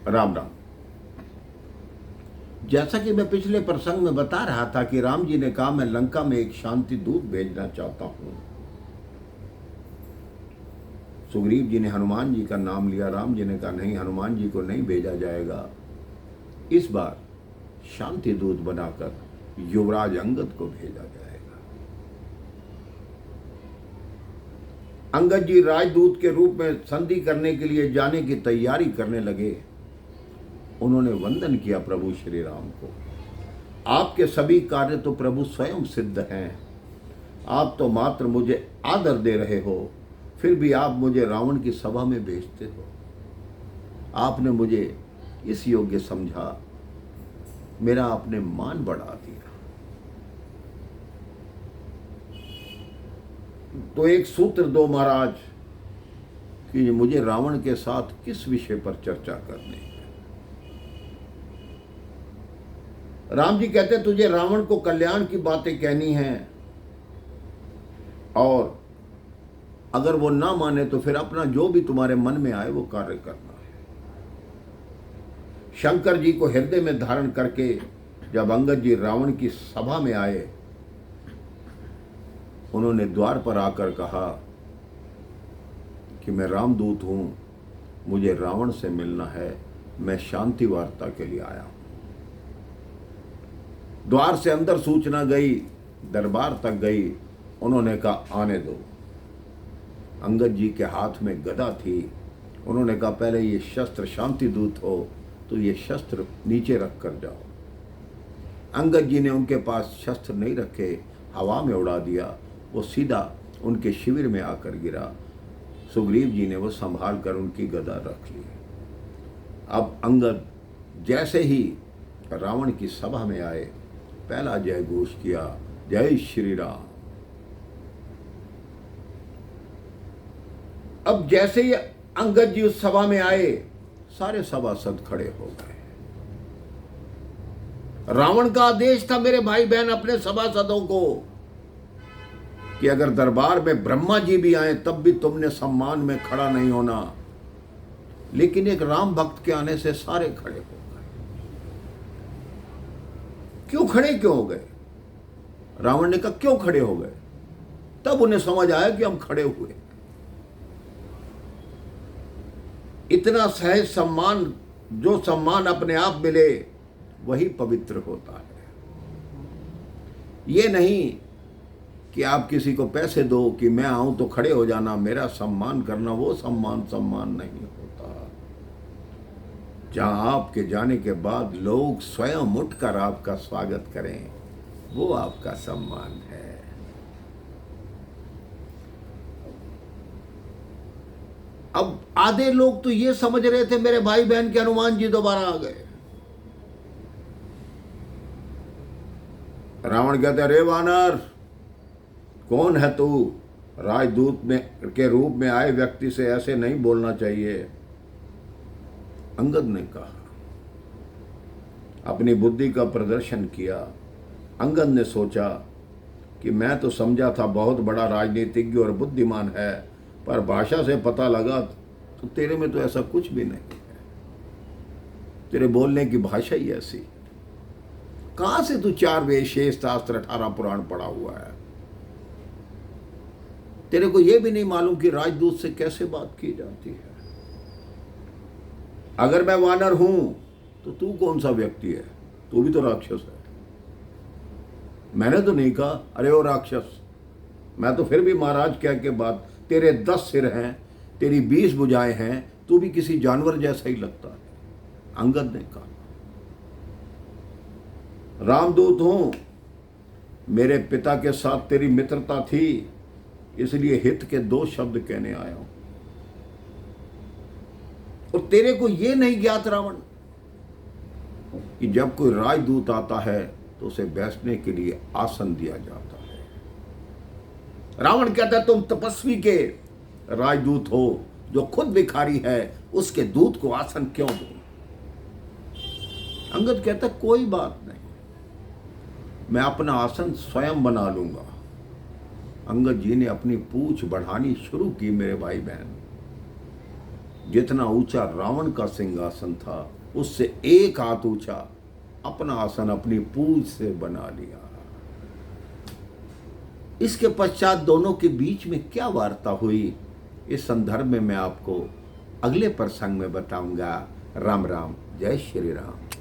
राम राम। जैसा कि मैं पिछले प्रसंग में बता रहा था कि राम जी ने कहा मैं लंका में एक शांति दूत भेजना चाहता हूं। सुग्रीव जी ने हनुमान जी का नाम लिया। राम जी ने कहा नहीं, हनुमान जी को नहीं भेजा जाएगा, इस बार शांति दूत बनाकर युवराज अंगद को भेजा जाएगा। अंगद जी राजदूत के रूप में संधि करने के लिए जाने की तैयारी करने लगे। उन्होंने वंदन किया प्रभु श्री राम को। आपके सभी कार्य तो प्रभु स्वयं सिद्ध हैं। आप तो मात्र मुझे आदर दे रहे हो, फिर भी आप मुझे रावण की सभा में भेजते हो। आपने मुझे इस योग्य समझा, मेरा आपने मान बढ़ा दिया। तो एक सूत्र दो महाराज कि मुझे रावण के साथ किस विषय पर चर्चा करनी है। राम जी कहते तुझे रावण को कल्याण की बातें कहनी हैं, और अगर वो ना माने तो फिर अपना जो भी तुम्हारे मन में आए वो कार्य करना है। शंकर जी को हृदय में धारण करके जब अंगद जी रावण की सभा में आए, उन्होंने द्वार पर आकर कहा कि मैं रामदूत हूं, मुझे रावण से मिलना है, मैं शांति वार्ता के लिए आया हूं। द्वार से अंदर सूचना गई, दरबार तक गई। उन्होंने कहा आने दो। अंगद जी के हाथ में गदा थी। उन्होंने कहा पहले ये शस्त्र, शांति दूत हो तो ये शस्त्र नीचे रख कर जाओ। अंगद जी ने उनके पास शस्त्र नहीं रखे, हवा में उड़ा दिया। वो सीधा उनके शिविर में आकर गिरा। सुग्रीव जी ने वो संभाल कर उनकी गदा रख ली। अब अंगद जैसे ही रावण की सभा में आए, पहला जय घोष किया, जय श्री राम। अब जैसे ही अंगद जी उस सभा में आए, सारे सभासद खड़े हो गए। रावण का आदेश था मेरे भाई बहन अपने सभासदों को कि अगर दरबार में ब्रह्मा जी भी आए तब भी तुमने सम्मान में खड़ा नहीं होना। लेकिन एक राम भक्त के आने से सारे खड़े हो गए। क्यों हो गए? रावण ने कहा क्यों खड़े हो गए? तब उन्हें समझ आया कि हम खड़े हुए। इतना सहज सम्मान, जो सम्मान अपने आप मिले वही पवित्र होता है। ये नहीं कि आप किसी को पैसे दो कि मैं आऊं तो खड़े हो जाना, मेरा सम्मान करना, वो सम्मान नहीं होता। जहां आपके जाने के बाद लोग स्वयं उठकर आपका स्वागत करें, वो आपका सम्मान है। अब आधे लोग तो ये समझ रहे थे मेरे भाई बहन के हनुमान जी दोबारा आ गए। रावण कहते अरे वानर, कौन है तू? राजदूत में के रूप में आए व्यक्ति से ऐसे नहीं बोलना चाहिए। अंगद ने कहा, अपनी बुद्धि का प्रदर्शन किया। अंगद ने सोचा कि मैं तो समझा था बहुत बड़ा राजनीतिज्ञ और बुद्धिमान है, पर भाषा से पता लगा तो तेरे में तो ऐसा कुछ भी नहीं है। तेरे बोलने की भाषा ही ऐसी। कहां से तू 4 वेद, शेष, शास्त्र, 18 पुराण पढ़ा हुआ है? तेरे को यह भी नहीं मालूम कि राजदूत से कैसे बात की जाती है? अगर मैं वानर हूं तो तू कौन सा व्यक्ति है? तू भी तो राक्षस है। मैंने तो नहीं कहा अरे ओ राक्षस। मैं तो फिर भी महाराज कह के बाद, तेरे 10 सिर हैं, तेरी 20 भुजाएं हैं, तू भी किसी जानवर जैसा ही लगता है। अंगद ने कहा रामदूत हूं, मेरे पिता के साथ तेरी मित्रता थी, इसलिए हित के 2 शब्द कहने आया हूं। और तेरे को यह नहीं ज्ञात रावण कि जब कोई राजदूत आता है तो उसे बैठने के लिए आसन दिया जाता है। रावण कहता है तुम तपस्वी के राजदूत हो, जो खुद भिखारी है उसके दूत को आसन क्यों दो? अंगद कहता कोई बात नहीं, मैं अपना आसन स्वयं बना लूंगा। अंगद जी ने अपनी पूंछ बढ़ानी शुरू की। मेरे भाई बहन, जितना ऊंचा रावण का सिंहासन था उससे एक हाथ ऊंचा अपना आसन अपनी पूंछ से बना लिया। इसके पश्चात दोनों के बीच में क्या वार्ता हुई, इस संदर्भ में मैं आपको अगले प्रसंग में बताऊंगा। राम राम, जय श्री राम।